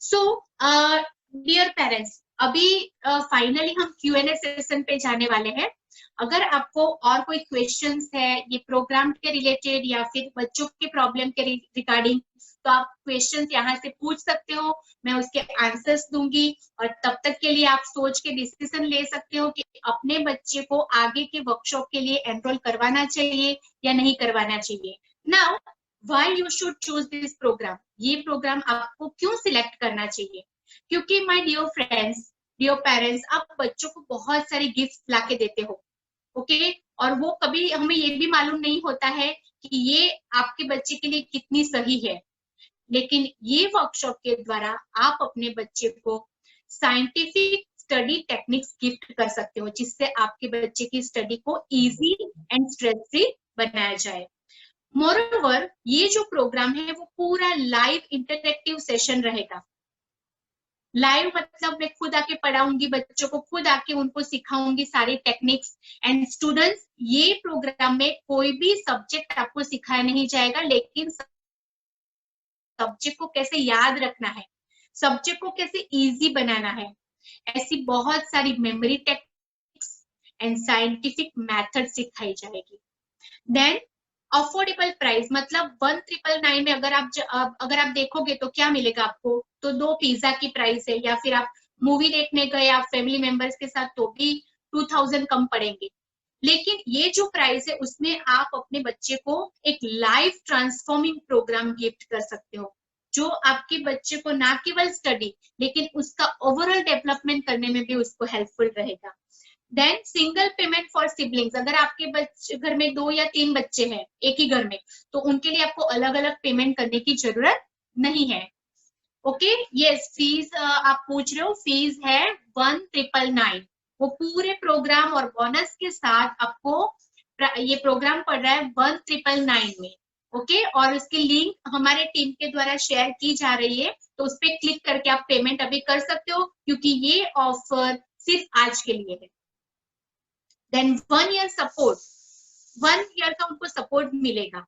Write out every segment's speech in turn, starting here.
So dear parents, अभी finally हम Q&A session पे जाने वाले हैं। अगर आपको और कोई क्वेश्चंस है ये प्रोग्राम के रिलेटेड या फिर बच्चों के प्रॉब्लम के रिगार्डिंग, तो आप क्वेश्चंस यहाँ से पूछ सकते हो, मैं उसके आंसर्स दूंगी। और तब तक के लिए आप सोच के डिसीजन ले सकते हो कि अपने बच्चे को आगे के वर्कशॉप के लिए एनरोल करवाना चाहिए या नहीं करवाना चाहिए। Now why you should choose this program, ये प्रोग्राम आपको क्यों सिलेक्ट करना चाहिए? क्योंकि my dear friends, dear parents, आप बच्चों को बहुत सारे गिफ्ट लाके देते हो, ओके? और वो कभी हमें ये भी मालूम नहीं होता है कि ये आपके बच्चे के लिए कितनी सही है। लेकिन ये वर्कशॉप के द्वारा आप अपने बच्चे को साइंटिफिक स्टडी टेक्निक्स गिफ्ट कर सकते हो, जिससे आपके बच्चे की स्टडी को इजी एंड स्ट्रेस फ्री बनाया जाए। मोरओवर, ये जो प्रोग्राम है वो पूरा लाइव इंटरएक्टिव सेशन रहेगा। लाइव मतलब मैं खुद आके पढ़ाऊंगी बच्चों को, खुद आके उनको सिखाऊंगी सारी टेक्निक्स। एंड स्टूडेंट्स, ये प्रोग्राम में कोई भी सब्जेक्ट आपको सिखाया नहीं जाएगा, लेकिन सब्जेक्ट को कैसे याद रखना है, सब्जेक्ट को कैसे इजी बनाना है, ऐसी बहुत सारी memory techniques and scientific method सिखाई जाएगी। देन अफोर्डेबल प्राइस मतलब 1999 में अगर आप देखोगे तो क्या मिलेगा आपको? तो 2 पिज्जा की प्राइस है, या फिर आप मूवी देखने गए आप फैमिली मेंबर्स के साथ तो भी 2000 कम पड़ेंगे। लेकिन ये जो प्राइस है उसमें आप अपने बच्चे को एक लाइफ ट्रांसफॉर्मिंग प्रोग्राम गिफ्ट कर सकते हो, जो आपके बच्चे को ना केवल स्टडी लेकिन उसका ओवरऑल डेवलपमेंट करने में भी उसको हेल्पफुल रहेगा। Then single payment for siblings, अगर आपके बच्चे घर में 2 या 3 बच्चे हैं एक ही घर में, तो उनके लिए आपको अलग अलग पेमेंट करने की जरूरत नहीं है। ओके, यस, फीस आप पूछ रहे हो, फीस है 1999। वो पूरे प्रोग्राम और बोनस के साथ आपको ये प्रोग्राम पड़ रहा है 1999 में। ओके, और उसकी लिंक हमारे टीम के द्वारा शेयर की जा रही है, तो उस पर क्लिक करके आप पेमेंट अभी कर सकते हो, क्योंकि ये ऑफर सिर्फ आज के लिए है। देन 1 ईयर सपोर्ट, 1 ईयर का उनको सपोर्ट मिलेगा।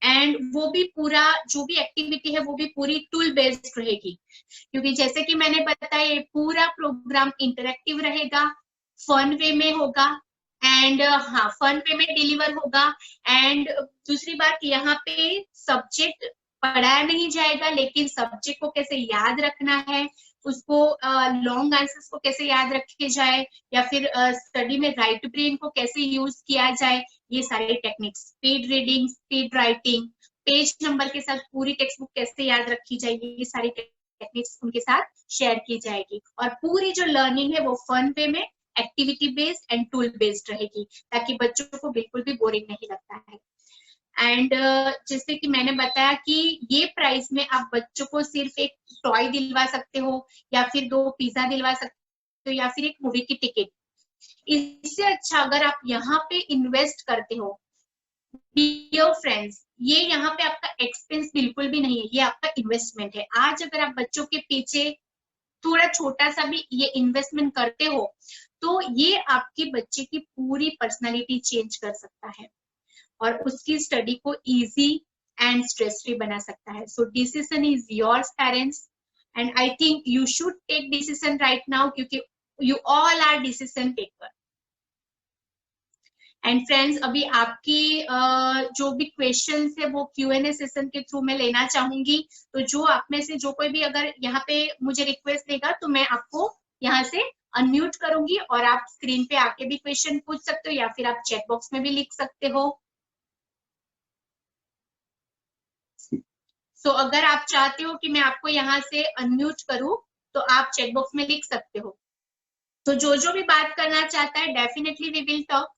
एंड वो भी पूरा जो भी एक्टिविटी है वो भी पूरी टूल बेस्ड रहेगी, क्योंकि जैसे कि मैंने बताया ये पूरा प्रोग्राम इंटरेक्टिव रहेगा, फन वे में होगा। एंड हाँ, फन वे में डिलीवर होगा। एंड दूसरी बात, यहाँ पे सब्जेक्ट पढ़ाया नहीं जाएगा, लेकिन सब्जेक्ट को कैसे याद रखना है, उसको लॉन्ग आंसर्स को कैसे याद रखे जाए, या फिर स्टडी में राइट ब्रेन को कैसे यूज किया जाए, ये सारे techniques, speed reading, speed writing, page number के साथ पूरी टेक्स्ट बुक कैसे याद रखी जाएगी, ये सारी टेक्निक्स उनके साथ शेयर की जाएगी। और पूरी जो लर्निंग है वो फन वे में, activity based and tool based रहेगी, ताकि बच्चों को बिल्कुल भी बोरिंग नहीं लगता है। एंड जैसे कि मैंने बताया कि ये प्राइस में आप बच्चों को सिर्फ एक टॉय दिलवा सकते हो, या फिर 2 पिज्जा दिलवा सकते हो, या फिर एक मूवी की टिकट। इससे अच्छा अगर आप यहाँ पे इन्वेस्ट करते हो, डियर फ्रेंड्स, ये यहाँ पे आपका एक्सपेंस बिल्कुल भी नहीं है, ये आपका इन्वेस्टमेंट है। आज अगर आप बच्चों के पीछे थोड़ा छोटा सा भी ये इन्वेस्टमेंट करते हो, तो ये आपके बच्चे की पूरी पर्सनालिटी चेंज कर सकता है और उसकी स्टडी को इजी एंड स्ट्रेस फ्री बना सकता है। So decision is yours parents, and I think you should take decision right now, क्योंकि you all are decision taker. And friends, अभी आपकी जो भी क्वेश्चंस है वो Q&A सेशन के थ्रू मैं लेना चाहूंगी। तो जो आप में से जो कोई भी अगर यहाँ पे मुझे रिक्वेस्ट देगा, तो मैं आपको यहाँ से अनम्यूट करूंगी और आप स्क्रीन पे आके भी क्वेश्चन पूछ सकते हो, या फिर आप चैट बॉक्स में भी लिख सकते हो। सो अगर आप चाहते हो कि मैं आपको यहाँ से अनम्यूट करूं, तो आप चैट बॉक्स में लिख सकते हो। तो जो भी बात करना चाहता है, डेफिनेटली वी विल टॉक।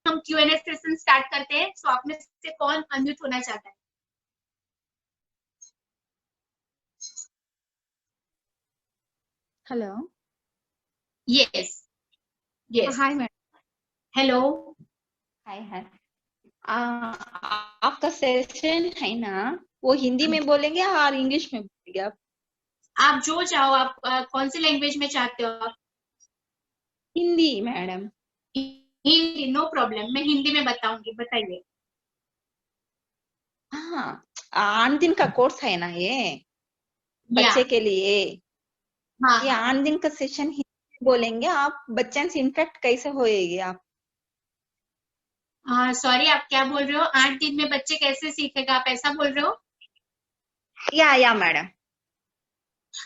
हम Q&A सेशन स्टार्ट करते हैं। सो आप में से कौन अनम्यूट होना चाहता है? Hello. Yes, yes, hi madam. Hello. Hi hi. आपका सेशन है ना, वो हिंदी में बोलेंगे और इंग्लिश में बोलेंगे आप? आप जो चाहो, आप कौन सी लैंग्वेज में चाहते हो आप? Hindi madam. Hindi, no problem, मैं हिंदी में बताऊंगी, बताइए। हाँ, 8 दिन का कोर्स है ना ये? बच्चे के लिए हाँ ये 8 दिन का सेशन हिंदी में बोलेंगे आप, बच्चों इम्पैक्ट कैसे होएगी आप? हाँ, सॉरी आप क्या बोल रहे हो? 8 दिन में बच्चे कैसे सीखेगा, आप ऐसा बोल रहे हो? या मैडम।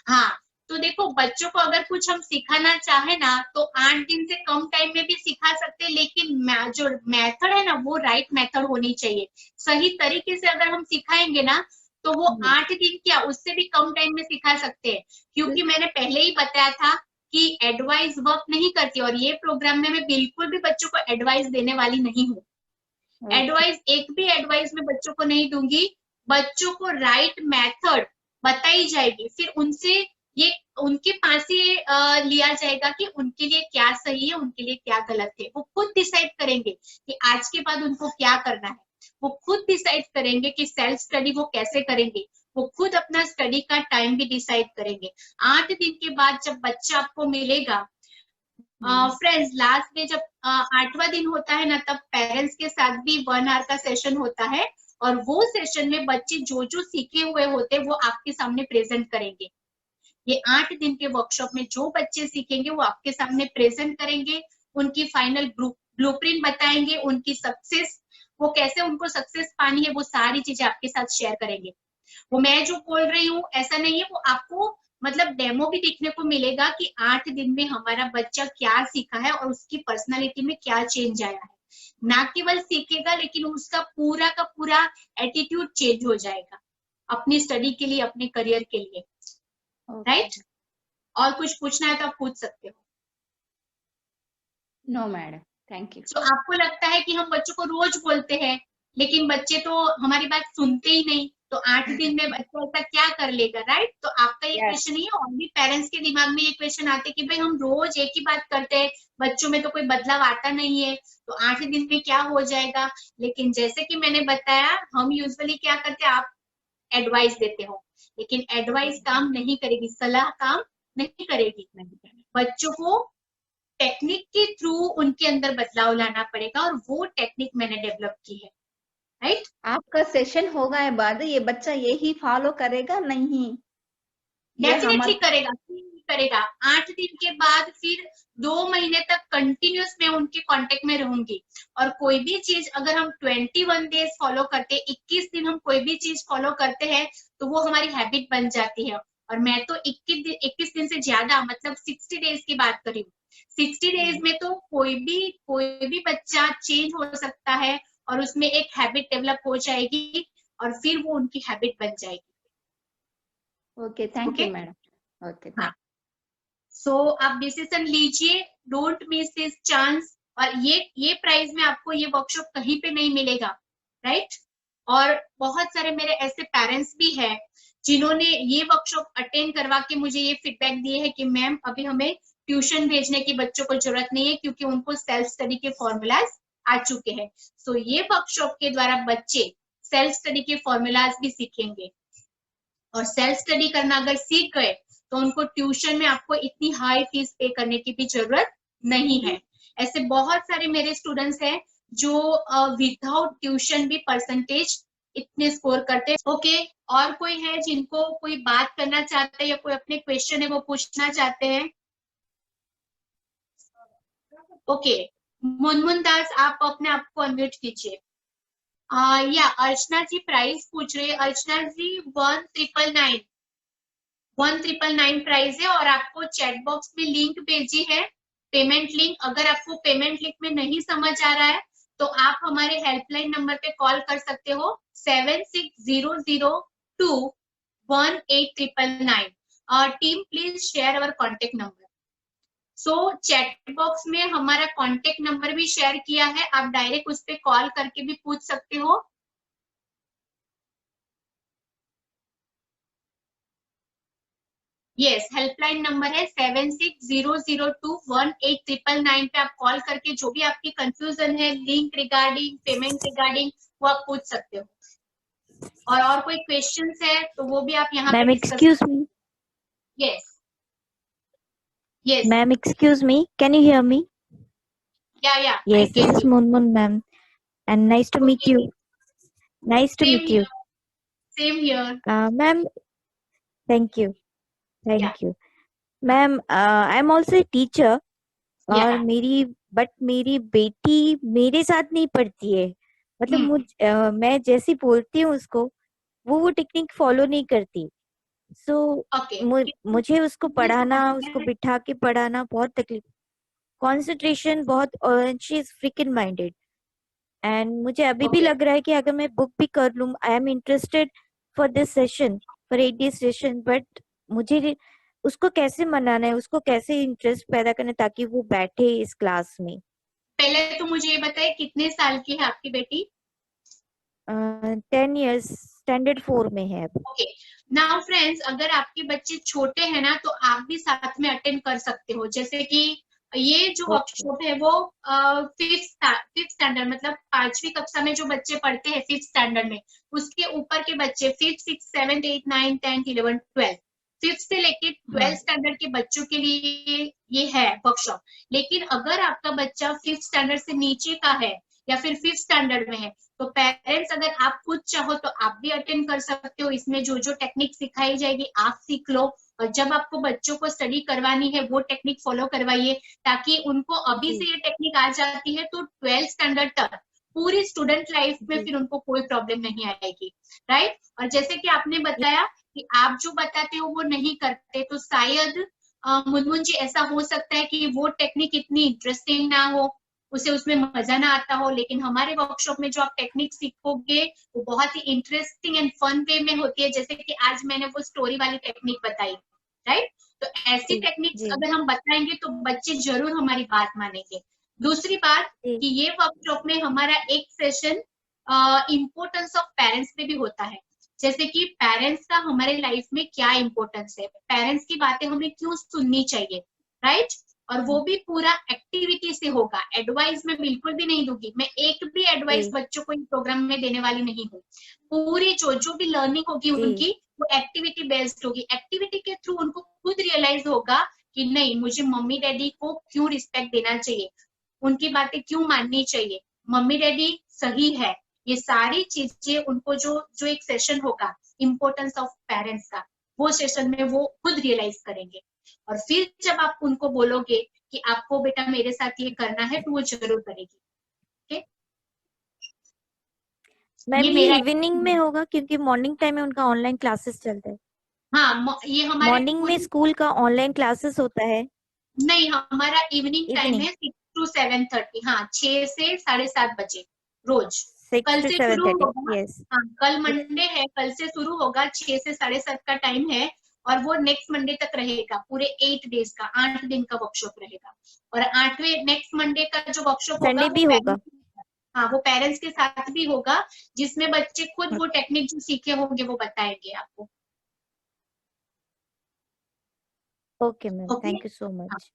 हाँ, तो देखो बच्चों को अगर कुछ हम सिखाना चाहे ना तो 8 दिन से कम टाइम में भी सिखा सकते हैं, लेकिन जो मेथड है ना वो राइट मेथड होनी चाहिए। सही तरीके से अगर हम सिखाएंगे ना तो वो 8 दिन क्या उससे भी कम टाइम में सिखा सकते हैं, क्योंकि मैंने पहले ही बताया था कि एडवाइस वर्क नहीं करती, और ये प्रोग्राम में मैं बिल्कुल भी बच्चों को एडवाइस देने वाली नहीं हूँ। एडवाइस एक भी एडवाइस में बच्चों को नहीं दूंगी, बच्चों को राइट मेथड बताई जाएगी, फिर उनसे ये उनके पास ही लिया जाएगा कि उनके लिए क्या सही है, उनके लिए क्या गलत है। वो खुद डिसाइड करेंगे कि आज के बाद उनको क्या करना है, वो खुद डिसाइड करेंगे कि सेल्फ स्टडी वो कैसे करेंगे, वो खुद अपना स्टडी का टाइम भी डिसाइड करेंगे। 8 दिन के बाद जब बच्चा आपको मिलेगा, फ्रेंड्स लास्ट में जब 8वां दिन होता है ना तब पेरेंट्स के साथ भी 1 आवर का सेशन होता है, और वो सेशन में बच्चे जो जो सीखे हुए होते हैं वो आपके सामने प्रेजेंट करेंगे। ये 8 दिन के वर्कशॉप में जो बच्चे सीखेंगे वो आपके सामने प्रेजेंट करेंगे, उनकी फाइनल ब्लूप्रिंट बताएंगे, उनकी सक्सेस, वो कैसे उनको सक्सेस पानी है वो सारी चीजें आपके साथ शेयर करेंगे। वो मैं जो बोल रही हूँ ऐसा नहीं है, वो आपको मतलब डेमो भी देखने को मिलेगा कि 8 दिन में हमारा बच्चा क्या सीखा है और उसकी पर्सनालिटी में क्या चेंज आया है। ना केवल सीखेगा लेकिन उसका पूरा का पूरा एटीट्यूड चेंज हो जाएगा अपनी स्टडी के लिए, अपने करियर के लिए। राइट? और कुछ पूछना है तो आप पूछ सकते हो। No madam, thank you. तो आपको लगता है कि हम बच्चों को रोज बोलते हैं लेकिन बच्चे तो हमारी बात सुनते ही नहीं, तो 8 दिन में बच्चा ऐसा क्या कर लेगा? राइट? तो आपका ये क्वेश्चन नहीं है, और भी पेरेंट्स के दिमाग में ये क्वेश्चन आते कि भाई हम रोज एक ही बात करते हैं, बच्चों में तो कोई बदलाव आता नहीं है, तो 8 दिन में क्या हो जाएगा? लेकिन जैसे कि मैंने बताया, हम यूजुअली क्या करते हैं, आप एडवाइस देते हो, लेकिन एडवाइस काम नहीं करेगी, सलाह काम नहीं करेगी। बच्चों को टेक्निक के थ्रू उनके अंदर बदलाव लाना पड़ेगा, और वो टेक्निक मैंने डेवलप की है। राइट? आपका सेशन होगा है बाद ये बच्चा यही फॉलो करेगा नहीं? डेफिनेटली करेगा। 8 दिन के बाद फिर 2 महीने तक कंटिन्यूस मैं उनके कांटेक्ट में रहूंगी, और कोई भी चीज अगर हम 21 डेज फॉलो करते हैं, 21 दिन हम कोई भी चीज फॉलो करते हैं तो वो हमारी हैबिट बन जाती है। और मैं तो 21 दिन से ज्यादा मतलब 60 डेज की बात कर रही हूँ। 60 डेज में तो कोई भी बच्चा चेंज हो सकता है, और उसमें एक हैबिट डेवलप हो जाएगी, और फिर वो उनकी हैबिट बन जाएगी। Okay, thank you madam. Okay, हाँ, सो आप डिसीजन लीजिए, डोंट मिस दिस चांस। और ये प्राइस में आपको ये वर्कशॉप कहीं पे नहीं मिलेगा। राइट? और बहुत सारे मेरे ऐसे पेरेंट्स भी हैं जिन्होंने ये वर्कशॉप अटेंड करवा के मुझे ये फीडबैक दिए है कि मैम अभी हमें ट्यूशन भेजने की बच्चों को जरूरत नहीं है, क्योंकि उनको सेल्फ स्टडी के फॉर्मूलाज आ चुके हैं। सो ये वर्कशॉप के द्वारा बच्चे सेल्फ स्टडी के फॉर्मूलाज भी सीखेंगे, और सेल्फ स्टडी करना अगर सीख गए तो उनको ट्यूशन में आपको इतनी हाई फीस पे करने की भी जरूरत नहीं है। ऐसे बहुत सारे मेरे स्टूडेंट्स हैं जो विदाउट ट्यूशन भी परसेंटेज इतने स्कोर करते हैं। ओके, और कोई है जिनको कोई बात करना चाहते हैं या कोई अपने क्वेश्चन है वो पूछना चाहते हैं? ओके, मुनमुन दास आप अपने आप को अनम्यूट कीजिए। या अर्चना जी प्राइस पूछ रहे हैं। अर्चना जी 1999 प्राइस है, और आपको चैट बॉक्स में लिंक भेजी है, पेमेंट लिंक। अगर आपको पेमेंट लिंक में नहीं समझ आ रहा है तो आप हमारे हेल्पलाइन नंबर पे कॉल कर सकते हो 7600218999। Team please share our contact number. So chat box में हमारा कॉन्टेक्ट नंबर भी शेयर किया है, आप डायरेक्ट उस पर कॉल करके भी पूछ सकते हो। यस, हेल्पलाइन नंबर है 7600218999 पे आप कॉल करके जो भी आपकी कंफ्यूजन है लिंक रिगार्डिंग, पेमेंट रिगार्डिंग, वो आप पूछ सकते हो। और कोई क्वेश्चंस है तो वो भी आप यहाँ पे Ma'am, discuss. excuse me. Yes yes Ma'am, excuse me. Can you hear me? या Yes, this is Munmun, ma'am. And nice to meet you. Nice to meet you. Same here. Ma'am, Thank you. Yeah. Thank you. Ma'am, I'm also a teacher. और Yeah. मेरी बेटी मेरे साथ नहीं पढ़ती है, मतलब मैं जैसी बोलती हूँ उसको वो टेक्निक फॉलो नहीं करती। सो Okay. मुझे उसको कितने पढ़ाना, साल उसको में? बिठा के पढ़ाना बहुत तकलीफ, कंसंट्रेशन बहुत, और she is fricking minded. And मुझे अभी भी Okay. लग रहा है कि अगर मैं बुक भी कर लूँ, I am interested for this session, for 8 days session, but मुझे उसको कैसे मनाना है, उसको कैसे इंटरेस्ट पैदा करना है ताकि वो बैठे इस क्लास में। पहले तो मुझे ये बताइए कितने साल की है आपकी बेटी? 10 years, स्टैंडर्ड 4 में है अब। ओके, नाउ फ्रेंड्स, अगर आपके बच्चे छोटे हैं ना तो आप भी साथ में अटेंड कर सकते हो। जैसे कि ये जो ओके वर्कशॉप है वो फिफ्थ स्टैंडर्ड, मतलब 5वीं कक्षा में जो बच्चे पढ़ते हैं फिफ्थ स्टैंडर्ड में, उसके ऊपर के बच्चे fifth, six, 7th, 8th, 9th, 10th, 11th, 12th, fifth से लेके हाँ 12th स्टैंडर्ड के बच्चों के लिए ये है वर्कशॉप। लेकिन अगर आपका बच्चा फिफ्थ स्टैंडर्ड से नीचे का है या फिर फिफ्थ स्टैंडर्ड में है, तो पेरेंट्स अगर आप खुद चाहो तो आप भी अटेंड कर सकते हो। इसमें जो जो टेक्निक सिखाई जाएगी आप सीख लो, और जब आपको बच्चों को स्टडी करवानी है वो टेक्निक फॉलो करवाइए, ताकि उनको अभी जी से ये टेक्निक आ जाती है तो 12th स्टैंडर्ड तक पूरी स्टूडेंट लाइफ में जी फिर उनको कोई प्रॉब्लम नहीं आएगी, राइट। और जैसे कि आपने बताया कि आप जो बताते हो वो नहीं करते, तो शायद मुनमुन जी ऐसा हो सकता है कि वो टेक्निक इतनी इंटरेस्टिंग ना हो, उसे उसमें मजा ना आता हो। लेकिन हमारे वर्कशॉप में जो आप टेक्निक सीखोगे वो बहुत ही इंटरेस्टिंग एंड फन वे में होती है, जैसे कि आज मैंने वो स्टोरी वाली टेक्निक बताई, राइट। तो ऐसी जी टेक्निक्स जी अगर हम बताएंगे तो बच्चे जरूर हमारी बात मानेंगे। दूसरी बात जी कि ये वर्कशॉप में हमारा एक सेशन इम्पोर्टेंस ऑफ पेरेंट्स पे भी होता है, जैसे कि पेरेंट्स का हमारे लाइफ में क्या इम्पोर्टेंस है, पेरेंट्स की बातें हमें क्यों सुननी चाहिए, राइट। और वो भी पूरा एक्टिविटी से होगा, एडवाइस मैं बिल्कुल भी नहीं दूंगी, मैं एक भी एडवाइस जी बच्चों को इन प्रोग्राम में देने वाली नहीं हूँ। पूरी जो जो भी लर्निंग होगी जी उनकी वो एक्टिविटी बेस्ड होगी। एक्टिविटी के थ्रू उनको खुद रियलाइज होगा कि नहीं, मुझे मम्मी डैडी को क्यों रिस्पेक्ट देना चाहिए, उनकी बातें क्यों माननी चाहिए, मम्मी डैडी सही है। ये सारी चीजें उनको जो जो एक सेशन होगा इम्पोर्टेंस ऑफ पेरेंट्स का, वो सेशन में वो खुद रियलाइज करेंगे। और फिर जब आप उनको बोलोगे कि आपको बेटा मेरे साथ ये करना है, तो वो जरूर करेगी। ओके, मैम ये ये मेरा, इवनिंग में होगा क्योंकि मॉर्निंग टाइम में उनका ऑनलाइन क्लासेस चलता है। हाँ ये हमारे मॉर्निंग में खुद, स्कूल का ऑनलाइन क्लासेस होता है। नहीं हमारा इवनिंग टाइम इवनिंग है 6 to 7:30, हाँ 6 से 7:30 रोज। 6 कल to से शुरू 7:30, होगा, यस। हाँ कल मंडे है, कल से शुरू होगा, 6 से 7:30 का टाइम है, और वो नेक्स्ट मंडे तक रहेगा, पूरे 8 डेज का, 8 दिन का वर्कशॉप रहेगा। और 8वें नेक्स्ट मंडे का जो वर्कशॉप होगा संडे वो भी होगा। पेरेंट्स, हाँ वो पेरेंट्स के साथ भी होगा, जिसमें बच्चे खुद वो टेक्निक जो सीखे होंगे वो बताएंगे आपको। Okay ma'am, okay, thank you so much.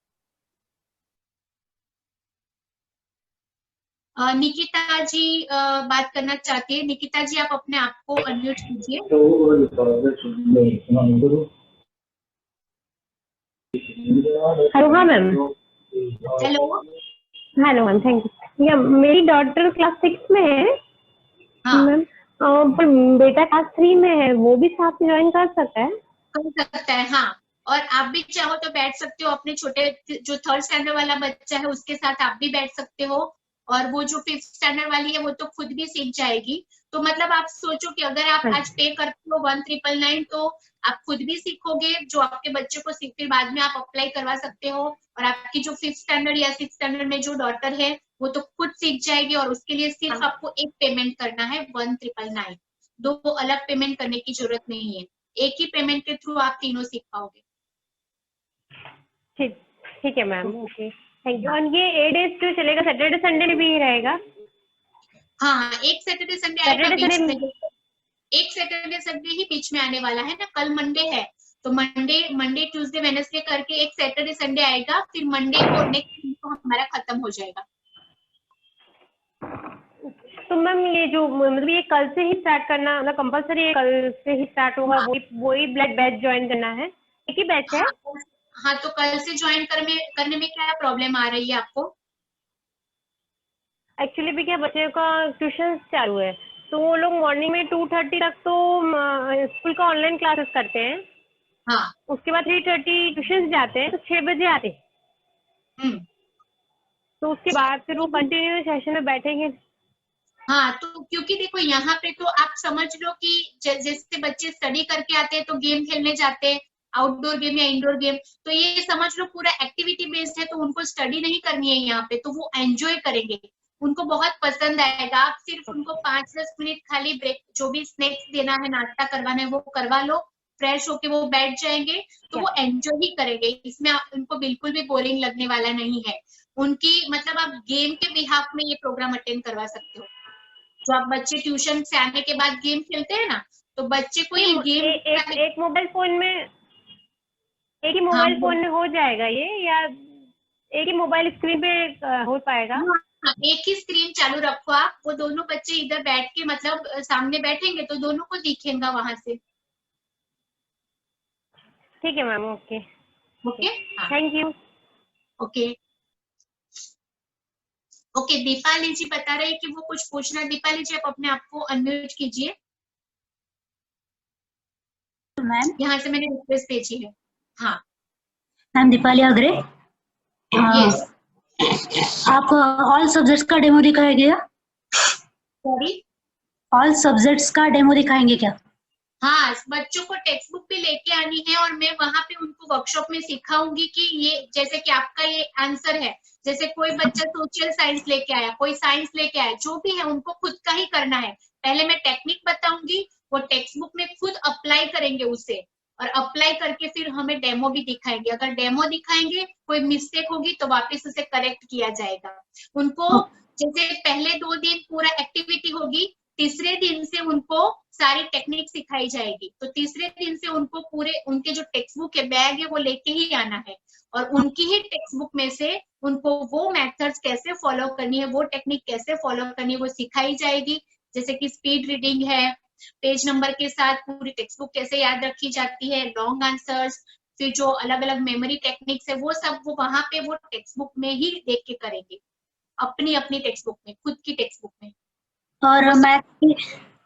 Nikita ji बात करना चाहती है। निकिता जी आप अपने आप को अनम्यूट कीजिए। हेलो, हाँ ma'am. Hello, hello ma'am, thank you. या मेरी डॉटर क्लास 6 में है हाँ मैम, पर बेटा क्लास 3 में है, वो भी साथ में ज्वाइन कर सकता है? कर सकता है, हाँ। और आप भी चाहो तो बैठ सकते हो, अपने छोटे जो 3rd स्टैंडर्ड वाला बच्चा है उसके साथ आप भी बैठ सकते हो, और वो जो 5th स्टैंडर्ड वाली है वो तो खुद भी सीख जाएगी। तो मतलब आप सोचो कि अगर आप आज पे करते हो 1999, तो आप खुद भी सीखोगे, जो आपके बच्चे को फिर बाद में आप अप्लाई करवा सकते हो। और आपकी जो 5th स्टैंडर्ड या 6th स्टैंडर्ड में जो डॉटर है वो तो खुद सीख जाएगी, और उसके लिए सिर्फ आपको एक पेमेंट करना है 1999, दो अलग पेमेंट करने की जरूरत नहीं है, एक ही पेमेंट के थ्रू आप तीनों सीख पाओगे। ठीक ठीक है मैम, ओके, थैंक यू। और ये 8 डेज जो चलेगा, सैटरडे संडे भी रहेगा? हाँ एक सैटरडे संडे आएगा सैटरडे बीच में, संडे? एक सैटरडे संडे ही बीच में आने वाला है ना, कल मंडे है, तो मंडे मंडे ट्यूसडे वेडनेसडे करके एक सैटरडे संडे आएगा, फिर मंडे को नेक्स्ट वीक को हमारा खत्म हो जाएगा। तो मैम ये जो मतलब ये कल से ही स्टार्ट करना, मतलब कंपलसरी है कल से ही स्टार्ट होगा? हाँ वही ब्लड बैच ज्वाइन करना है? एक ही बैच है? हाँ, हाँ तो कल से ज्वाइन करने में क्या प्रॉब्लम आ रही है आपको? एक्चुअली भी क्या, बच्चे का ट्यूशन चालू है, तो वो लोग मॉर्निंग में 2:30 तक तो स्कूल का ऑनलाइन क्लासेस करते हैं, हाँ। उसके बाद 3:30 ट्यूशन जाते हैं तो 6 बजे आते हैं, हम्म। तो उसके बाद फिर वो कंटिन्यू सेशन में बैठेंगे। हाँ, तो क्योंकि देखो यहाँ पे तो आप समझ लो कि जैसे बच्चे स्टडी करके आते हैं तो गेम खेलने जाते हैं, आउटडोर गेम या इंडोर गेम, तो ये समझ लो पूरा एक्टिविटी बेस्ड है, तो उनको स्टडी नहीं करनी है यहाँ पे, तो वो एंजॉय करेंगे, उनको बहुत पसंद आएगा। आप सिर्फ उनको 5-10 मिनट खाली ब्रेक, जो भी स्नैक्स देना है, नाश्ता करवाना है वो करवा लो, फ्रेश होके वो बैठ जाएंगे, तो वो एंजॉय ही करेंगे। इसमें उनको बिल्कुल भी बोरिंग लगने वाला नहीं है। उनकी मतलब आप गेम के बिहाफ में ये प्रोग्राम अटेंड करवा सकते हो। तो आप बच्चे ट्यूशन से आने के बाद गेम खेलते हैं ना, तो बच्चे को ये गेम एक मोबाइल फोन में, एक ही हाँ, मोबाइल फोन में हो जाएगा ये, या एक ही मोबाइल स्क्रीन पे हो पाएगा? हाँ, एक ही स्क्रीन चालू रखो आप, वो दोनों बच्चे इधर बैठ के मतलब सामने बैठेंगे तो दोनों को दिखेगा वहां से। ठीक है मैम, ओके ओके, हाँ, thank you. Okay okay. Deepali ji बता रहे हैं कि वो कुछ पूछना। दीपाली जी आप अपने आप को अनम्यूट कीजिए, मैम। यहाँ से मैंने रिक्वेस्ट भेजी है। हाँ मैम दीपाली अग्रे। यस, आप ऑल सब्जेक्ट्स का डेमो दिखाएंगे क्या? सॉरी, ऑल सब्जेक्ट्स का डेमो दिखाएंगे क्या? हाँ, बच्चों को टेक्स्ट बुक भी लेके आनी है और मैं वहां पे उनको वर्कशॉप में सिखाऊंगी कि ये जैसे कि आपका ये आंसर है, जैसे कोई बच्चा सोशल साइंस लेके आया, कोई साइंस लेके आया, जो भी है उनको खुद का ही करना है। पहले मैं टेक्निक बताऊंगी, वो टेक्स्ट बुक में खुद अप्लाई करेंगे उसे, और अप्लाई करके फिर हमें डेमो भी दिखाएंगे। अगर डेमो दिखाएंगे, कोई मिस्टेक होगी तो वापस उसे करेक्ट किया जाएगा। उनको जैसे पहले 2 दिन पूरा एक्टिविटी होगी, तीसरे दिन से उनको सारी टेक्निक सिखाई जाएगी, तो तीसरे दिन से उनको पूरे उनके जो टेक्स्ट बुक है, बैग है, वो लेके ही आना है, और उनकी ही टेक्स्ट बुक में से उनको वो मेथड्स कैसे फॉलो करनी है, वो टेक्निक कैसे फॉलो करनी है, वो सिखाई जाएगी। जैसे कि स्पीड रीडिंग है, पेज नंबर के साथ पूरी टेक्स्ट बुक कैसे याद रखी जाती है, लॉन्ग आंसर्स, फिर जो अलग अलग मेमोरी टेक्निक्स है, वो सब वो वहां पे वो टेक्स्ट बुक में ही देख के करेंगे, अपनी अपनी टेक्स्ट बुक में, खुद की टेक्स्ट बुक में।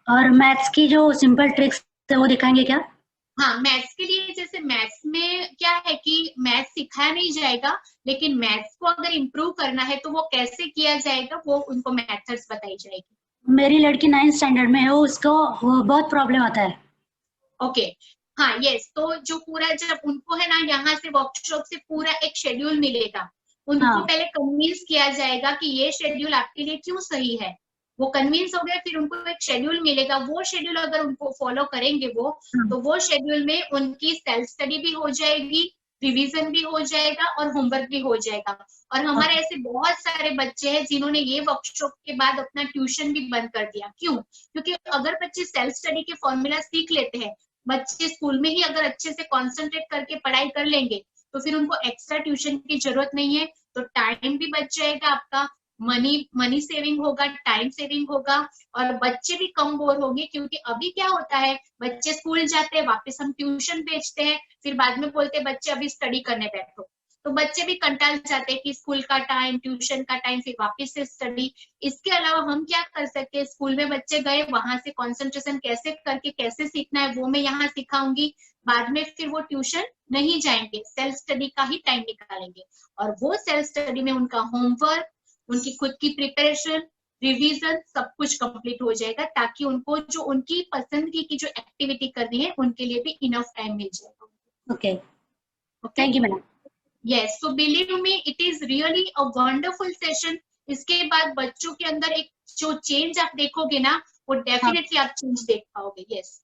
और मैथ्स की जो सिंपल ट्रिक्स है वो दिखाएंगे क्या? हाँ, मैथ्स के लिए जैसे मैथ्स में क्या है कि मैथ्स सिखाया नहीं जाएगा, लेकिन मैथ्स को अगर इम्प्रूव करना है तो वो कैसे किया जाएगा, वो उनको मेथड्स बताई जाएगी। मेरी लड़की 9th स्टैंडर्ड में है, उसको बहुत प्रॉब्लम आता है। ओके, हाँ, यस, तो जो पूरा जब उनको है ना, यहाँ से वर्कशॉप से पूरा एक शेड्यूल मिलेगा, उनको हाँ। पहले कन्विंस किया जाएगा कि ये शेड्यूल आपके लिए क्यों सही है। वो कन्विंस हो गया, फिर उनको एक शेड्यूल मिलेगा, वो शेड्यूल अगर उनको फॉलो करेंगे वो, तो वो शेड्यूल में उनकी सेल्फ स्टडी भी हो जाएगी, रिवीजन भी हो जाएगा और होमवर्क भी हो जाएगा। और हमारे ऐसे बहुत सारे बच्चे हैं जिन्होंने ये वर्कशॉप के बाद अपना ट्यूशन भी बंद कर दिया। क्यों? क्योंकि अगर बच्चे सेल्फ स्टडी के फॉर्मूला सीख लेते हैं, बच्चे स्कूल में ही अगर अच्छे से कॉन्सेंट्रेट करके पढ़ाई कर लेंगे, तो फिर उनको एक्स्ट्रा ट्यूशन की जरूरत नहीं है, तो टाइम भी बच जाएगा आपका, मनी सेविंग होगा, टाइम सेविंग होगा, और बच्चे भी कम बोर होंगे। क्योंकि अभी क्या होता है, बच्चे स्कूल जाते हैं, वापस हम ट्यूशन भेजते हैं, फिर बाद में बोलते हैं बच्चे अभी स्टडी करने बैठो, तो बच्चे भी कंटाल जाते हैं कि स्कूल का टाइम, ट्यूशन का टाइम, फिर वापस से स्टडी। इसके अलावा हम क्या कर सकते हैं, स्कूल में बच्चे गए, वहां से कंसंट्रेशन कैसे करके कैसे सीखना है वो मैं यहाँ सिखाऊंगी। बाद में फिर वो ट्यूशन नहीं जाएंगे, सेल्फ स्टडी का ही टाइम निकालेंगे, और वो सेल्फ स्टडी में उनका होमवर्क, उनकी खुद की प्रिपरेशन, रिवीजन सब कुछ कंप्लीट हो जाएगा, ताकि उनको जो उनकी पसंद की जो एक्टिविटी करनी है उनके लिए भी इनफ टाइम मिल जाएगा। Okay, thank you madam. Yes, so believe me, it is really a wonderful session. इसके बाद बच्चों के अंदर एक जो चेंज आप देखोगे ना, वो डेफिनेटली आप चेंज देख पाओगे। यस,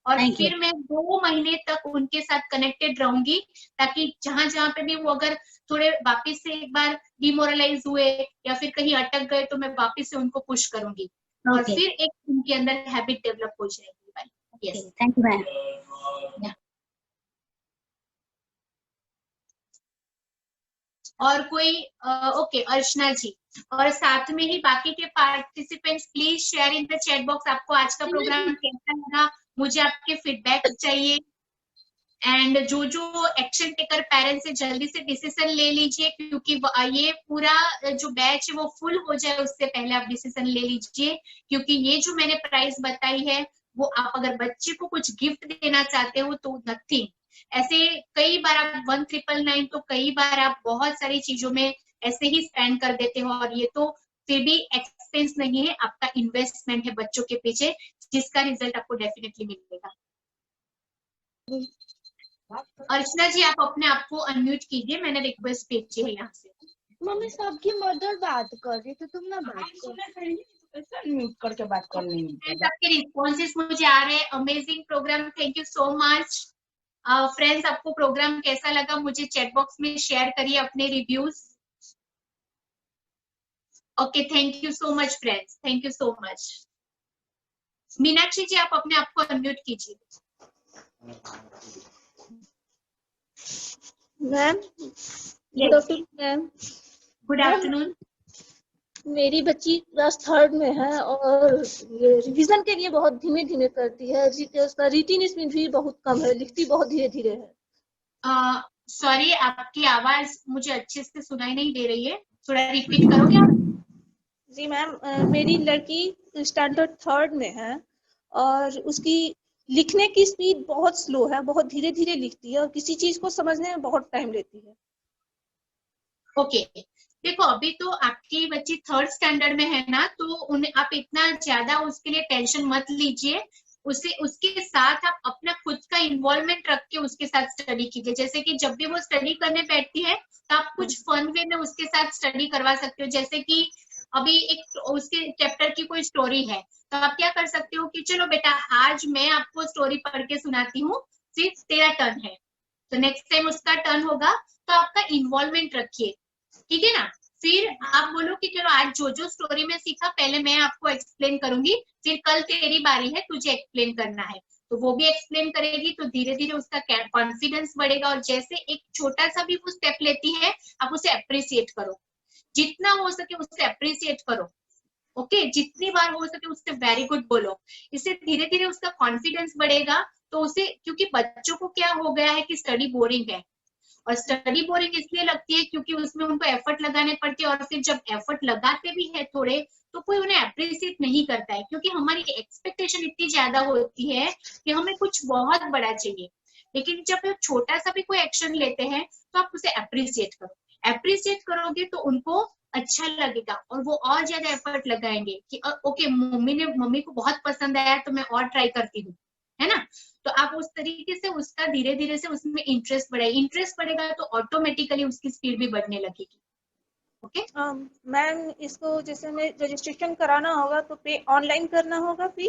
और फिर मैं 2 महीने तक उनके साथ कनेक्टेड रहूंगी, ताकि जहां जहां पे भी वो अगर थोड़े वापस से एक बार डिमोरलाइज हुए या फिर कहीं अटक गए, तो मैं वापस से उनको पुश करूंगी, और फिर एक उनके अंदर हैबिट डेवलप हो जाएगी। Yes, thank you ma'am. और कोई ओके, अर्चना जी, और साथ में ही बाकी के participants please share in the chat box, आपको आज का प्रोग्राम कैसा लगा, मुझे आपके फीडबैक चाहिए। एंड जो जो एक्शन टेकर पेरेंट्स है, जल्दी से डिसीजन ले लीजिए, क्योंकि ये पूरा जो बैच है वो फुल हो जाए उससे पहले आप डिसीजन ले लीजिए। क्योंकि ये जो मैंने प्राइस बताई है, वो आप अगर बच्चे को कुछ गिफ्ट देना चाहते हो तो नथिंग, ऐसे कई बार आप 1999 तो कई बार आप बहुत सारी चीजों में ऐसे ही स्पेंड कर देते हो, और ये तो फिर भी एक्सपेंस नहीं है, आपका इन्वेस्टमेंट है बच्चों के पीछे, जिसका रिजल्ट आपको डेफिनेटली मिलेगा। अर्चना जी आप अपने आप को अनम्यूट कीजिए, मैंने रिक्वेस्ट भेजी है यहाँ से। मम्मी सबकी मदर बात कर रही तो तुम ना बात कर। म्यूट करके बात करनी है। आपके रिस्पॉन्सेस मुझे आ रहे हैं। Amazing program, thank you so much. Friends आपको प्रोग्राम कैसा लगा मुझे चैट बॉक्स में शेयर करिए अपने reviews. Okay, thank you so much friends, thank you so much. Meenakshi ji आप अपने आप को अनम्यूट कीजिए। Ma'am good afternoon ma'am. Good afternoon. मेरी बच्ची क्लास 3rd में है और ये रिवीजन के लिए बहुत धीमे धीमे करती है, उसका रीडिंग स्पीड भी बहुत कम है, लिखती बहुत धीरे धीरे है। सॉरी आपकी आवाज मुझे अच्छे से सुनाई नहीं दे रही है, थोड़ा रिपीट करोगे आप? जी मैम, मेरी लड़की स्टैंडर्ड 3rd में है और उसकी लिखने की स्पीड बहुत स्लो है, बहुत धीरे धीरे लिखती है और किसी चीज को समझने में बहुत टाइम लेती है। ओके देखो, अभी तो आपकी बच्ची 3rd स्टैंडर्ड में है ना, तो उन्हें आप इतना ज्यादा उसके लिए टेंशन मत लीजिए। उसके साथ आप अपना खुद का इन्वॉल्वमेंट रख के उसके साथ स्टडी कीजिए। जैसे कि जब भी वो स्टडी करने बैठती है तो आप कुछ फन वे में उसके साथ स्टडी करवा सकते हो। जैसे कि अभी एक उसके चैप्टर की कोई स्टोरी है, तो आप क्या कर सकते हो कि चलो बेटा आज मैं आपको स्टोरी पढ़ के सुनाती हूँ, फिर तेरा टर्न है, तो नेक्स्ट टाइम उसका टर्न होगा, तो आपका इन्वॉल्वमेंट रखिए, ठीक है ना। फिर आप बोलो कि चलो आज जो जो स्टोरी में सीखा पहले मैं आपको एक्सप्लेन करूंगी, फिर कल तेरी बारी है तुझे एक्सप्लेन करना है, तो वो भी एक्सप्लेन करेगी, तो धीरे धीरे उसका कॉन्फिडेंस बढ़ेगा। और जैसे एक छोटा सा भी वो स्टेप लेती है आप उसे अप्रिशिएट करो, जितना हो सके उससे अप्रिशिएट करो। ओके, जितनी बार हो सके उससे वेरी गुड बोलो, इससे धीरे धीरे उसका कॉन्फिडेंस बढ़ेगा। तो उसे, क्योंकि बच्चों को क्या हो गया है कि स्टडी बोरिंग है, और स्टडी बोरिंग इसलिए लगती है क्योंकि उसमें उनको एफर्ट लगाने पड़ते हैं, और फिर जब एफर्ट लगाते भी है थोड़े तो कोई उन्हें अप्रिशिएट नहीं करता है, क्योंकि हमारी एक्सपेक्टेशन इतनी ज्यादा होती है कि हमें कुछ बहुत बड़ा चाहिए। लेकिन जब आप छोटा सा भी कोई एक्शन लेते हैं तो आप उसे अप्रिशिएट करो, अप्रिशिएट करोगे तो उनको अच्छा लगेगा और वो और ज्यादा एफर्ट लगाएंगे कि ओके मम्मी को बहुत पसंद आया तो मैं और ट्राई करती हूँ, है ना। तो आप उस तरीके से उसका धीरे धीरे से उसमें इंटरेस्ट बढ़ेगा तो ऑटोमेटिकली उसकी स्पीड भी बढ़ने लगेगी। ओके मैम, इसको जैसे हमें रजिस्ट्रेशन कराना होगा तो पे ऑनलाइन करना होगा फी?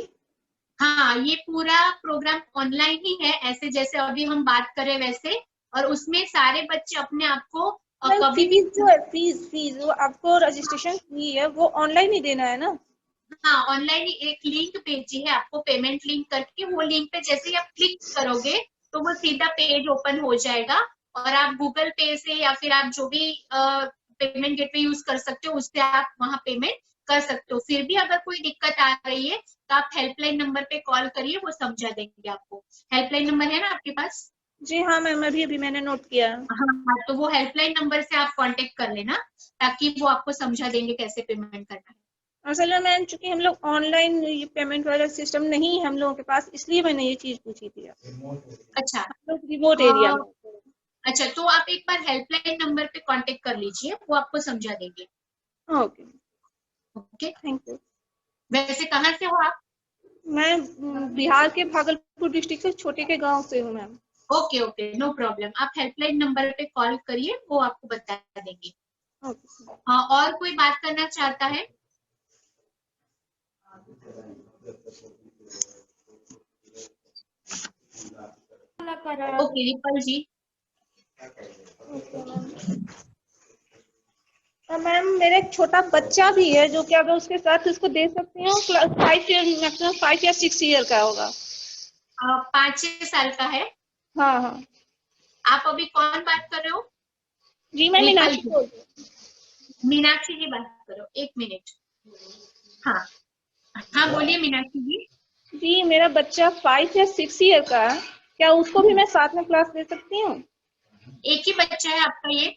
हाँ, ये पूरा प्रोग्राम ऑनलाइन ही है, ऐसे जैसे अभी हम बात करें वैसे, और उसमें सारे बच्चे अपने आप को कभी भी फीस जो है, फीस वो आपको रजिस्ट्रेशन फी है वो ऑनलाइन ही देना है ना? हाँ, ऑनलाइन एक लिंक भेजी है आपको, पेमेंट लिंक करके, वो लिंक पे जैसे ही आप क्लिक करोगे तो वो सीधा पेज ओपन हो जाएगा, और आप गूगल पे से या फिर आप जो भी पेमेंट गेटवे यूज कर सकते हो उससे आप वहां पेमेंट कर सकते हो। फिर भी अगर कोई दिक्कत आ रही है तो आप हेल्पलाइन नंबर पे कॉल करिए, वो समझा देंगे आपको। हेल्पलाइन नंबर है ना आपके पास? जी हाँ मैम, अभी मैंने नोट किया। हाँ, तो वो हेल्पलाइन नंबर से आप कांटेक्ट कर लेना, ताकि वो आपको समझा देंगे कैसे पेमेंट करना है। असल में मैम, चूंकि हम लोग ऑनलाइन ये पेमेंट वाला सिस्टम नहीं है हम लोगों के पास, इसलिए मैंने ये चीज पूछी थी। अच्छा, हम लोग रिमोट एरिया में। अच्छा, तो आप एक बार हेल्पलाइन नंबर पे कांटेक्ट कर लीजिए, वो आपको समझा देंगे। Okay okay, thank you. वैसे कहाँ से हो आप? मैं बिहार के भागलपुर डिस्ट्रिक्ट से छोटे के गांव से हूँ ma'am. Okay okay, no problem, आप हेल्पलाइन नंबर पे कॉल करिए, वो आपको बता देंगे। हाँ, और कोई बात करना चाहता है? ओके रिपल जी। मैम, मेरा एक छोटा बच्चा भी है जो कि अगर उसके साथ उसको दे सकती हूँ, क्लास 5 ईयर, मैक्सिमम 5 या 6 ईयर का होगा। 5-6 साल का है। हाँ हाँ आप अभी कौन बात कर रहे हो? जी, मैं मीनाक्षी बोल रही हूँ। मीनाक्षी जी बात करो, 1 मिनट। हाँ हाँ, बोलिए मीनाक्षी जी। जी, मेरा बच्चा 5 या 6 ईयर का है, क्या उसको भी मैं साथ में क्लास दे सकती हूँ? एक ही बच्चा है आपका ये?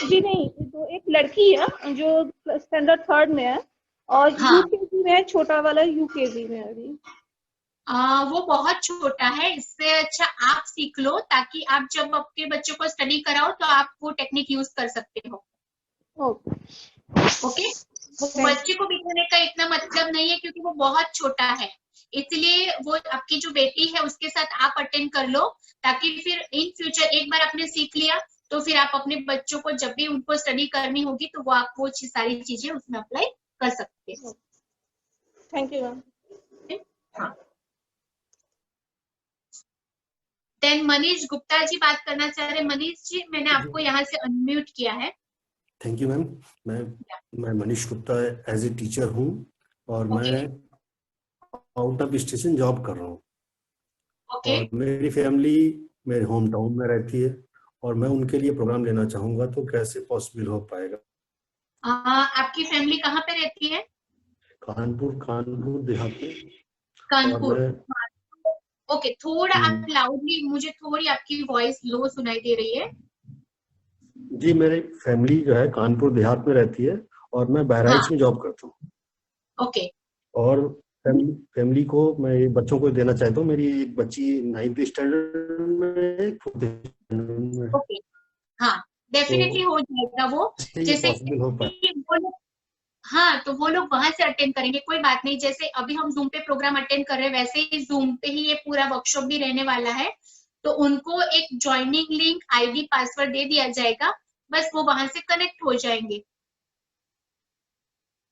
जी नहीं, तो एक लड़की है जो स्टैंडर्ड 3rd में है और हाँ। यूकेजी में है, छोटा वाला यूकेजी में है अभी। वो बहुत छोटा है, इससे अच्छा आप सीख लो ताकि आप जब आपके बच्चों को स्टडी कराओ तो आप वो टेक्निक यूज कर सकते हो। ओके, वो बच्चे को बिठाने का इतना मतलब नहीं है क्योंकि वो बहुत छोटा है, इसलिए वो आपकी जो बेटी है उसके साथ आप अटेंड कर लो ताकि फिर इन फ्यूचर एक बार आपने सीख लिया तो फिर आप अपने बच्चों को जब भी उनको स्टडी करनी होगी तो वो आप वो सारी चीजें उसमें अप्लाई कर सकते हो। Thank you ma'am. हाँ, देन मनीष गुप्ता जी बात करना चाह रहे। मनीष जी, मैंने आपको यहाँ से अनम्यूट किया है। Thank you ma'am. मैं Manish Gupta as a teacher हूँ और मैं आउट ऑफ स्टेशन जॉब कर रहा हूँ। और मेरी फैमिली मेरे होम टाउन में रहती है और मैं उनके लिए प्रोग्राम लेना चाहूंगा तो कैसे पॉसिबल हो पाएगा? आपकी फैमिली कहाँ पे रहती है? कानपुर देहात में। कानपुर। ओके, थोड़ा आप लाउडली, मुझे थोड़ी आपकी वॉइस लो सुनाई दे रही है। जी, मेरी फैमिली जो है कानपुर देहात में रहती है और मैं बहराइच में जॉब करता हूँ। ओके। और फैमिली को मैं बच्चों को देना चाहता हूँ। मेरी एक बच्ची 9th स्टैंडर्ड में, 4th स्टैंडर्ड में। ओके, हाँ, डेफिनेटली हो जाएगा वो। जैसे वो लोग, हाँ, तो वो लोग वहां से अटेंड करेंगे, कोई बात नहीं। जैसे अभी हम जूम पे प्रोग्राम अटेंड कर रहे हैं वैसे ही जूम पे ही ये पूरा वर्कशॉप भी रहने वाला है, तो उनको एक ज्वाइनिंग लिंक, आईडी, पासवर्ड दे दिया जाएगा, बस वो वहां से कनेक्ट हो जाएंगे।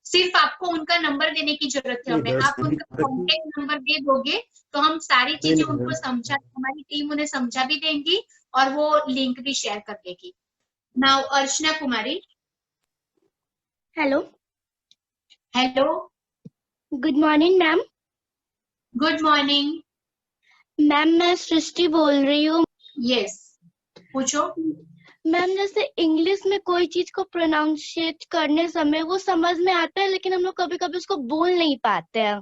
सिर्फ आपको उनका नंबर देने की जरूरत है हमें। आप उनका कॉन्टेक्ट नंबर दे दोगे तो हम सारी चीजें उनको हमारी टीम उन्हें समझा भी देंगी और वो लिंक भी शेयर कर देगी। Now Archana Kumari. Hello. Hello, good morning ma'am. Good morning ma'am, मैं सृष्टि बोल रही हूँ। यस, पूछो। मैम, जैसे इंग्लिश में कोई चीज को प्रोनाउंशिएट करने समय वो समझ में आता है लेकिन हम लोग कभी कभी उसको बोल नहीं पाते हैं।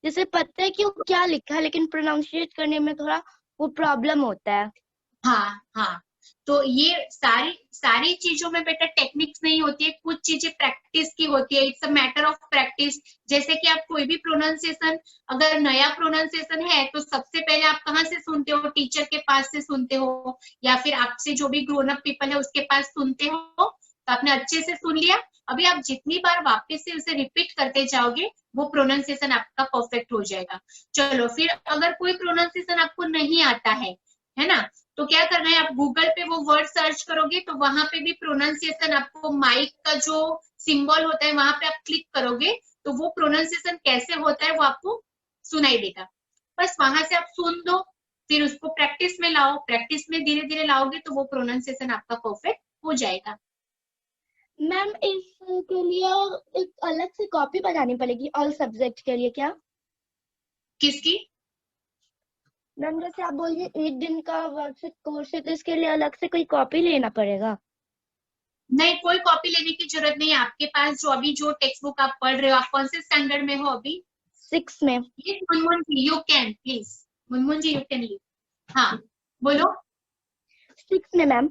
जैसे पता है कि वो क्या लिखा है लेकिन प्रोनाउंशिएट करने में थोड़ा वो प्रॉब्लम होता है। हाँ हाँ, तो ये सारी चीजों में बेटा टेक्निक्स नहीं होती है, कुछ चीजें प्रैक्टिस की होती है। It's a matter of practice. जैसे कि आप कोई भी प्रोनाउंसिएशन, अगर नया प्रोनाउंसिएशन है तो सबसे पहले आप कहाँ से सुनते हो? टीचर के पास से सुनते हो या फिर आपसे जो भी ग्रोन अप पीपल है उसके पास सुनते हो, तो आपने अच्छे से सुन लिया। अभी आप जितनी बार वापस से उसे रिपीट करते जाओगे वो प्रोनाउंसिएशन आपका परफेक्ट हो जाएगा। चलो, फिर अगर कोई प्रोनाउंसिएशन आपको नहीं आता है ना, तो क्या करना है, आप गूगल पे वो वर्ड सर्च करोगे तो वहां पे भी प्रोनाउंसिएशन, आपको माइक का जो सिंबल होता है वहां पे आप क्लिक करोगे तो वो प्रोनाउंसिएशन कैसे होता है वो आपको सुनाई देगा। बस वहां से आप सुन दो, फिर उसको प्रैक्टिस में लाओ। प्रैक्टिस में धीरे धीरे लाओगे तो वो प्रोनाउंसिएशन आपका परफेक्ट हो जाएगा। मैम, इसके लिए एक अलग से कॉपी बनानी पड़ेगी ऑल सब्जेक्ट के लिए क्या? किसकी? मैम, जैसे आप बोलिए 1 दिन का वर्कशीट कोर्स है तो इसके लिए अलग से कोई कॉपी लेना पड़ेगा? नहीं, कोई कॉपी लेने की जरूरत नहीं है। आपके पास जो अभी जो टेक्स्ट बुक आप पढ़ रहे हो, आप कौन से स्टैंडर्ड में हो अभी? 6 में। ये Munmun ji, you can please, Munmun ji you can leave. हाँ, बोलो। 6 में मैम,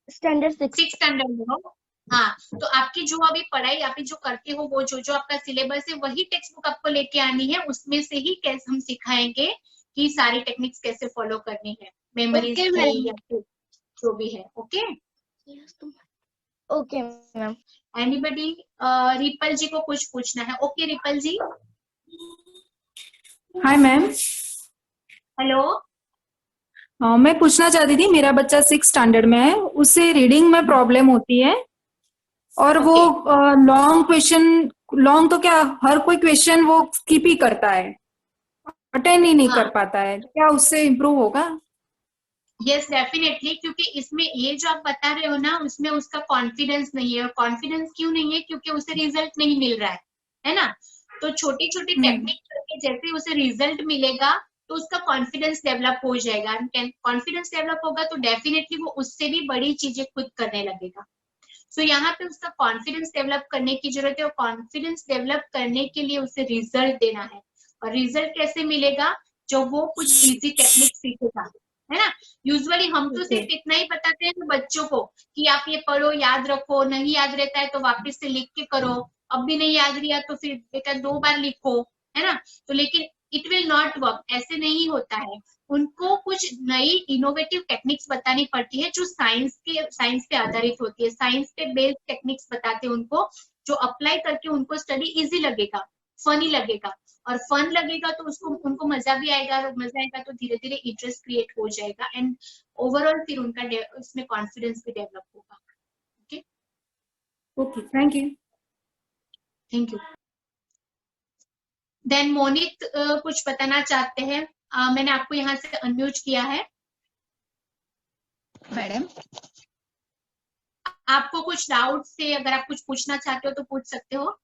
स्टैंडर्ड 6 स्टैंडर्ड में हो। हाँ, तो आपकी जो अभी पढ़ाई आप जो करते हो वो जो आपका सिलेबस है वही टेक्स्ट बुक आपको लेके आनी है। उसमें से ही कैसे हम सिखाएंगे कि सारी टेक्निक्स कैसे फॉलो करनी है, मेमोरीज की या फिर जो भी है। Okay okay ma'am. Anybody? Ripal ji को कुछ पूछना है? Okay Ripal ji. Hi ma'am. Hello. मैं पूछना चाहती थी, मेरा बच्चा 6 स्टैंडर्ड में है, उससे रीडिंग में प्रॉब्लम होती है और वो लॉन्ग तो क्या हर कोई क्वेश्चन वो स्किप ही करता है, अटेंड ही नहीं कर पाता है। क्या उससे इम्प्रूव होगा? यस डेफिनेटली, क्योंकि इसमें ये जो आप बता रहे हो ना उसमें उसका कॉन्फिडेंस नहीं है। और कॉन्फिडेंस क्यों नहीं है? क्योंकि उसे रिजल्ट नहीं मिल रहा है ना। तो छोटी छोटी टेक्निक करके जैसे उसे रिजल्ट मिलेगा तो उसका कॉन्फिडेंस डेवलप हो जाएगा। कॉन्फिडेंस डेवलप होगा तो डेफिनेटली वो उससे भी बड़ी चीजें खुद करने लगेगा। सो यहाँ पे उसका कॉन्फिडेंस डेवलप करने की जरूरत है और कॉन्फिडेंस डेवलप करने के लिए उसे रिजल्ट देना है। और रिजल्ट कैसे मिलेगा? जब वो कुछ इजी टेक्निक सीखेगा, है ना। यूजुअली हम तो सिर्फ इतना ही बताते हैं बच्चों को कि आप ये पढ़ो, याद रखो, नहीं याद रहता है तो वापस से लिख के करो, अब भी नहीं याद रिया तो फिर बेटा 2 बार लिखो, है ना। तो लेकिन इट विल नॉट वर्क, ऐसे नहीं होता है। उनको कुछ नई इनोवेटिव टेक्निक्स बतानी पड़ती है जो साइंस पे आधारित होती है, साइंस पे बेस्ड टेक्निक्स बताते हैं उनको, जो अप्लाई करके उनको स्टडी इजी लगेगा, फनी लगेगा, और फन लगेगा तो उसको उनको मजा भी आएगा, और मजा आएगा तो धीरे धीरे इंटरेस्ट क्रिएट हो जाएगा, एंड ओवरऑल फिर उनका उसमें कॉन्फिडेंस भी डेवलप होगा। Okay okay, thank you. Thank you. Then Monit कुछ बताना चाहते हैं? मैंने आपको यहाँ से अनम्यूट किया है। मैडम आपको कुछ डाउट से अगर आप कुछ पूछना चाहते हो तो पूछ सकते हो।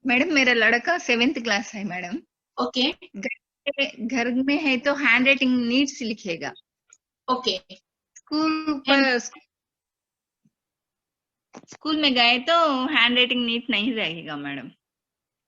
मैडम मेरा लड़का 7th क्लास है मैडम। ओके घर में है तो हैंड राइटिंग नीड्स लिखेगा। ओके स्कूल में गए तो हैंड राइटिंग नीट नहीं रहेगा मैडम।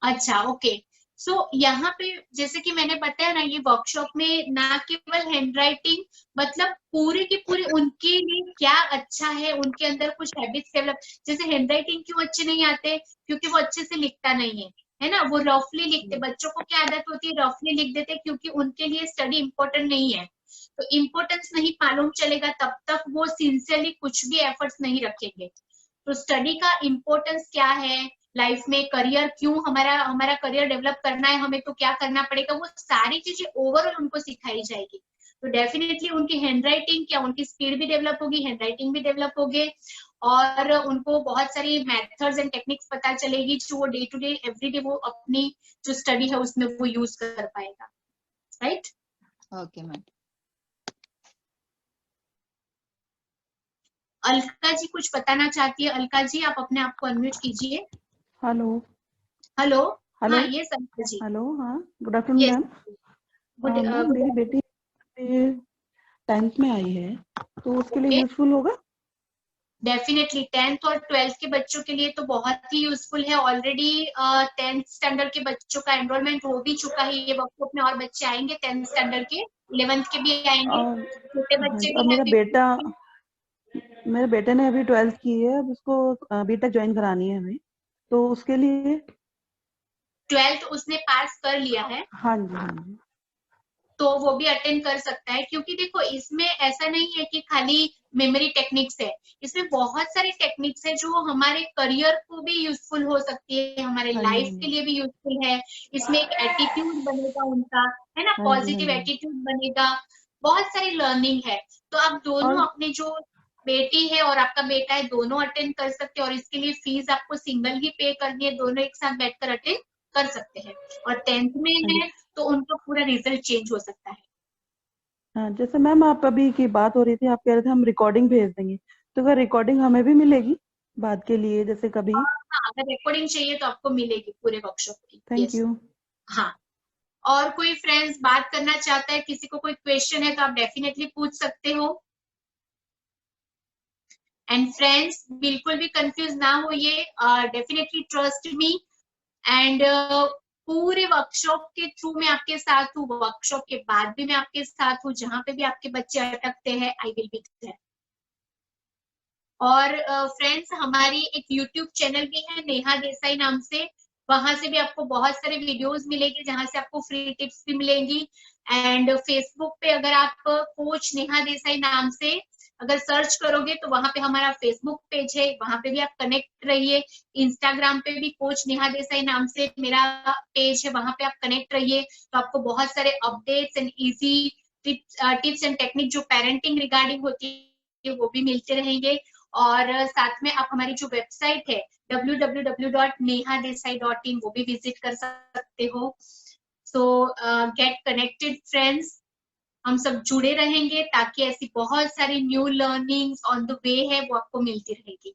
अच्छा ओके। सो यहाँ पे जैसे कि मैंने बताया ना, ये वर्कशॉप में ना केवल हैंड राइटिंग, मतलब पूरे के पूरे उनके लिए क्या अच्छा है, उनके अंदर कुछ हैबिट्स डेवलप, जैसे हैंड राइटिंग क्यों अच्छे नहीं आते, क्योंकि वो अच्छे से लिखता नहीं है ना, वो रफली लिखते, बच्चों को क्या आदत होती है रफली लिख देते, क्योंकि उनके लिए स्टडी इम्पोर्टेंट नहीं है, तो इम्पोर्टेंस नहीं मालूम चलेगा तब तक वो सिंसियरली कुछ भी एफर्ट्स नहीं रखेंगे। तो स्टडी का इम्पोर्टेंस क्या है लाइफ में, करियर क्यों, हमारा करियर डेवलप करना है हमें तो क्या करना पड़ेगा, वो सारी चीजें ओवरऑल उनको सिखाई जाएगी। तो डेफिनेटली उनकी हैंड राइटिंग क्या, उनकी स्पीड भी डेवलप होगी, हैंड राइटिंग भी डेवलप होगी, और उनको बहुत सारी मेथड्स एंड टेक्निक्स पता चलेगी जो वो डे टू डे एवरीडे वो अपनी जो स्टडी है उसमें वो यूज कर पाएगा। Right? Okay ma'am. Alka ji कुछ बताना चाहती है। अलका जी आप अपने आप को अनम्यूट कीजिए। Hello hello. हेलो हाँ ये अलका जी। हेलो हाँ, गुड आफ्टरनून Yes. मैम। मेरी बेटी 10th में आई है तो उसके लिए Okay. यूजफुल होगा? डेफिनेटली 10th और 12th के बच्चों के लिए तो बहुत ही यूजफुल है। ऑलरेडी 10th स्टैंडर्ड के बच्चों का एनरोलमेंट हो भी चुका है ये वर्कशॉप में, और बच्चे आएंगे 10th स्टैंडर्ड के, 11th के भी आएंगे, छोटे बच्चे अब भी हैं। मेरे बेटे ने अभी 12th की है, अब उसको बीटेक ज्वाइन करानी है हमें, तो उसके लिए 12th उसने पास कर लिया है। हाँ जी हाँ जी, तो वो भी अटेंड कर सकता है, क्योंकि देखो इसमें ऐसा नहीं है कि खाली मेमोरी टेक्निक्स है, इसमें बहुत सारी टेक्निक्स है जो हमारे करियर को भी यूजफुल हो सकती है, हमारे हाँ लाइफ जी के लिए भी यूजफुल है। इसमें एक एटीट्यूड बनेगा उनका, है ना, हाँ जी पॉजिटिव हाँ जी। एटीट्यूड बनेगा, बहुत सारी लर्निंग है। तो आप दोनों और अपने जो बेटी है और आपका बेटा है दोनों अटेंड कर सकते हैं, और इसके लिए फीस आपको सिंगल ही पे करनी है, दोनों एक साथ बैठकर अटेंड कर सकते हैं। और 10th में हाँ जी है तो उनका पूरा रिजल्ट चेंज हो सकता है। हाँ, जैसे मैम आप अभी की बात हो रही थी, आप कह रहे थे हम रिकॉर्डिंग भेज देंगे, तो क्या रिकॉर्डिंग हमें भी मिलेगी बात के लिए, जैसे कभी? हाँ, अगर रिकॉर्डिंग चाहिए तो आपको मिलेगी पूरे वर्कशॉप की। Thank you. हाँ, और कोई फ्रेंड्स बात करना चाहता है, किसी को कोई क्वेश्चन है तो आप डेफिनेटली पूछ सकते हो। एंड फ्रेंड्स बिल्कुल भी कंफ्यूज ना होइए, डेफिनेटली ट्रस्ट मी, एंड पूरे वर्कशॉप के थ्रू मैं आपके साथ हूँ, वर्कशॉप के बाद भी मैं आपके साथ हूँ, जहां पे भी आपके बच्चे अटकते हैं आई विल बी देयर। और फ्रेंड्स हमारी एक यूट्यूब चैनल भी है नेहा देसाई नाम से, वहां से भी आपको बहुत सारे वीडियोस मिलेंगे जहां से आपको फ्री टिप्स भी मिलेंगी। एंड फेसबुक पे अगर आप कोच नेहा देसाई नाम से अगर सर्च करोगे तो वहां पे हमारा फेसबुक पेज है, वहां पे भी आप कनेक्ट रहिए। इंस्टाग्राम पे भी कोच नेहा देसाई नाम से मेरा पेज है, वहां पे आप कनेक्ट रहिए, तो आपको बहुत सारे updates and easy tips and technique जो पेरेंटिंग रिगार्डिंग होती है वो भी मिलते रहेंगे। और साथ में आप हमारी जो वेबसाइट है www.nehadesai.in वो भी विजिट कर सकते हो। सो गेट कनेक्टेड फ्रेंड्स, हम सब जुड़े रहेंगे ताकि ऐसी बहुत सारी new learnings on the way है वो आपको मिलती रहेगी।